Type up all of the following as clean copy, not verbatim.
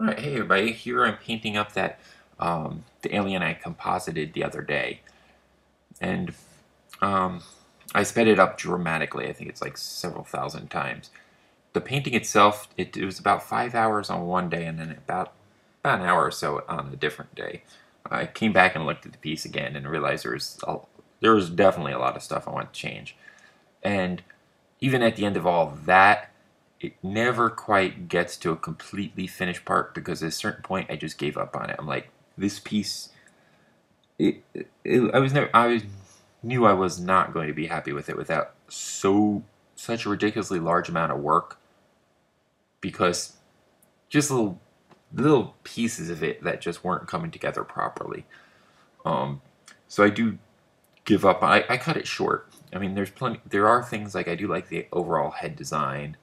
Alright, hey everybody, here I'm painting up that the alien I composited the other day. And um, I sped it up dramatically. I think it's like several thousand times. The painting itself, it was about 5 hours on one day and then about an hour or so on a different day. I came back and looked at the piece again and realized there was definitely a lot of stuff I want to change. And even at the end of all that, it never quite gets to a completely finished part because at a certain point I just gave up on it. I'm like, this piece, I was never, knew I was not going to be happy with it without such a ridiculously large amount of work because just little pieces of it that just weren't coming together properly. Um, so I do give up. I cut it short. I mean, there are things like I do like the overall head design.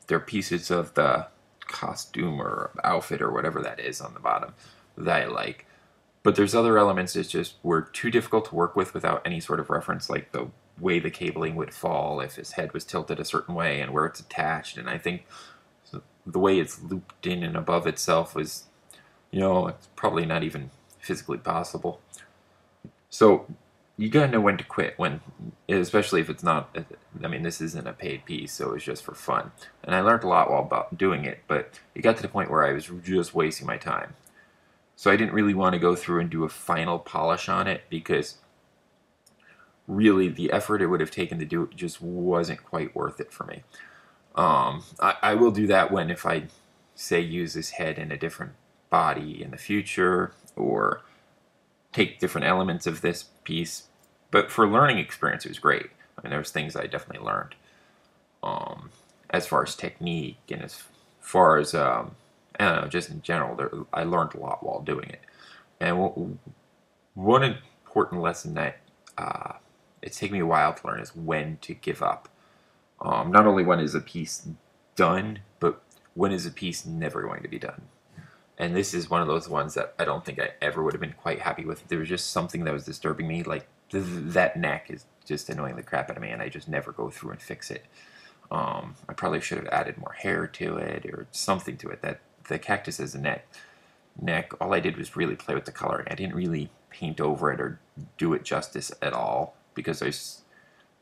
There are pieces of the costume or outfit or whatever that is on the bottom that I like. But there's other elements that just were too difficult to work with without any sort of reference, like the way the cabling would fall if his head was tilted a certain way and where it's attached. And I think the way it's looped in and above itself was, it's probably not even physically possible. So you gotta know when to quit, especially if it's not. I mean, this isn't a paid piece, so it's just for fun. And I learned a lot while about doing it, but it got to the point where I was just wasting my time. So I didn't really want to go through and do a final polish on it because really the effort it would have taken to do it just wasn't quite worth it for me. I will do that if I say use this head in a different body in the future or take different elements of this piece. But for learning experience, it was great. I mean, there was things I definitely learned as far as technique and as far as I don't know, just in general. I learned a lot while doing it. And one important lesson that it's taken me a while to learn is when to give up. Not only when is a piece done, but when is a piece never going to be done. And this is one of those ones that I don't think I ever would have been quite happy with. There was just something that was disturbing me, like that neck is just annoying the crap out of me, and I just never go through and fix it. I probably should have added more hair to it or something to it. That the cactus as a neck, all I did was really play with the coloring. I didn't really paint over it or do it justice at all because I was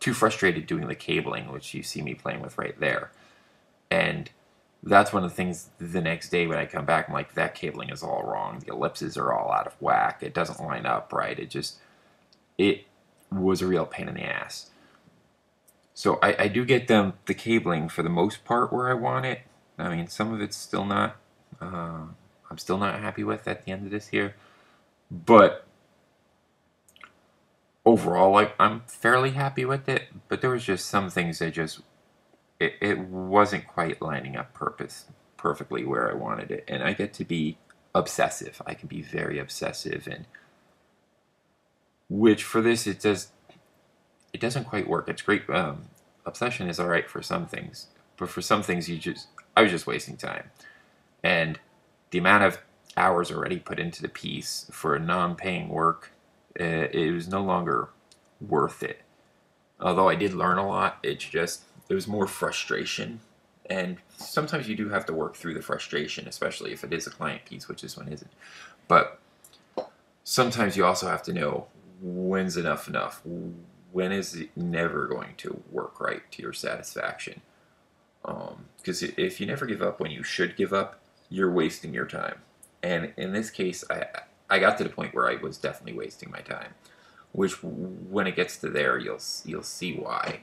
too frustrated doing the cabling, which you see me playing with right there. And that's one of the things the next day when I come back, I'm like, that cabling is all wrong. The ellipses are all out of whack. It doesn't line up right. It was a real pain in the ass. So I do get the cabling for the most part where I want it. I mean, some of it's still not, I'm still not happy with at the end of this here. But overall, I'm fairly happy with it. But there was just some things that it wasn't quite lining up perfectly where I wanted it. And I get to be obsessive. I can be very obsessive, and which for this it doesn't quite work. It's great. Obsession is all right for some things, but for some things I was just wasting time, and the amount of hours already put into the piece for a non-paying work, it was no longer worth it. Although I did learn a lot, it was more frustration, and sometimes you do have to work through the frustration, especially if it is a client piece, which this one isn't. But sometimes you also have to know when's enough. When is it never going to work right to your satisfaction? Because if you never give up when you should give up, you're wasting your time. And in this case, I got to the point where I was definitely wasting my time. Which, when it gets to there, you'll see why.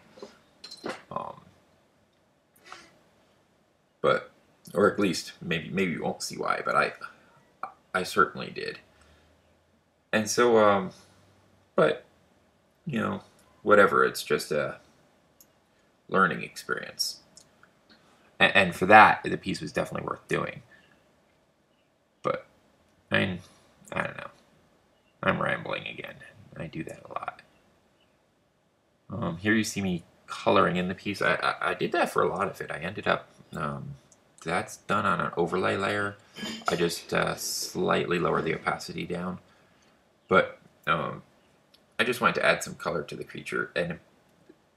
But, or at least maybe you won't see why, but I certainly did. And so, but whatever. It's just a learning experience. And for that, the piece was definitely worth doing. But, I mean, I don't know. I'm rambling again. I do that a lot. Here you see me coloring in the piece. I did that for a lot of it. I ended up, that's done on an overlay layer. I just slightly lower the opacity down. But I just wanted to add some color to the creature, and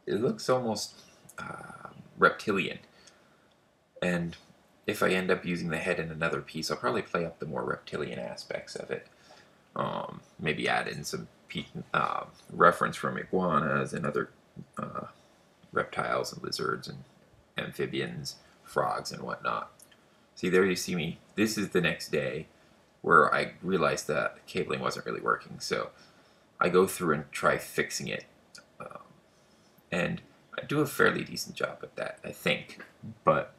it looks almost reptilian. And if I end up using the head in another piece, I'll probably play up the more reptilian aspects of it. Maybe add in some reference from iguanas and other reptiles and lizards and amphibians, frogs and whatnot. See, there you see me. This is the next day where I realized that the cabling wasn't really working. So I go through and try fixing it. And I do a fairly decent job at that, I think. But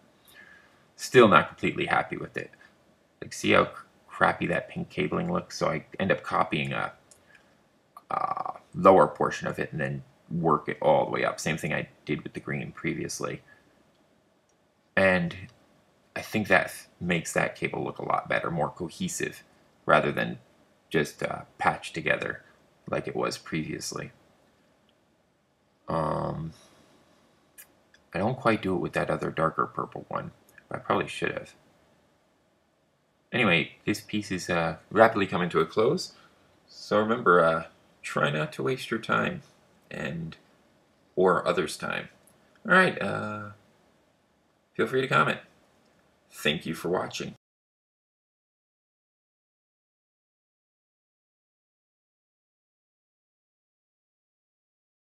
still not completely happy with it. Like, see how crappy that pink cabling looks? So I end up copying a lower portion of it and then work it all the way up. Same thing I did with the green previously. And I think that makes that cable look a lot better, more cohesive, rather than just patched together like it was previously. I don't quite do it with that other darker purple one. I probably should have. Anyway, this piece is rapidly coming to a close. So remember, try not to waste your time or others' time. All right, feel free to comment. Thank you for watching.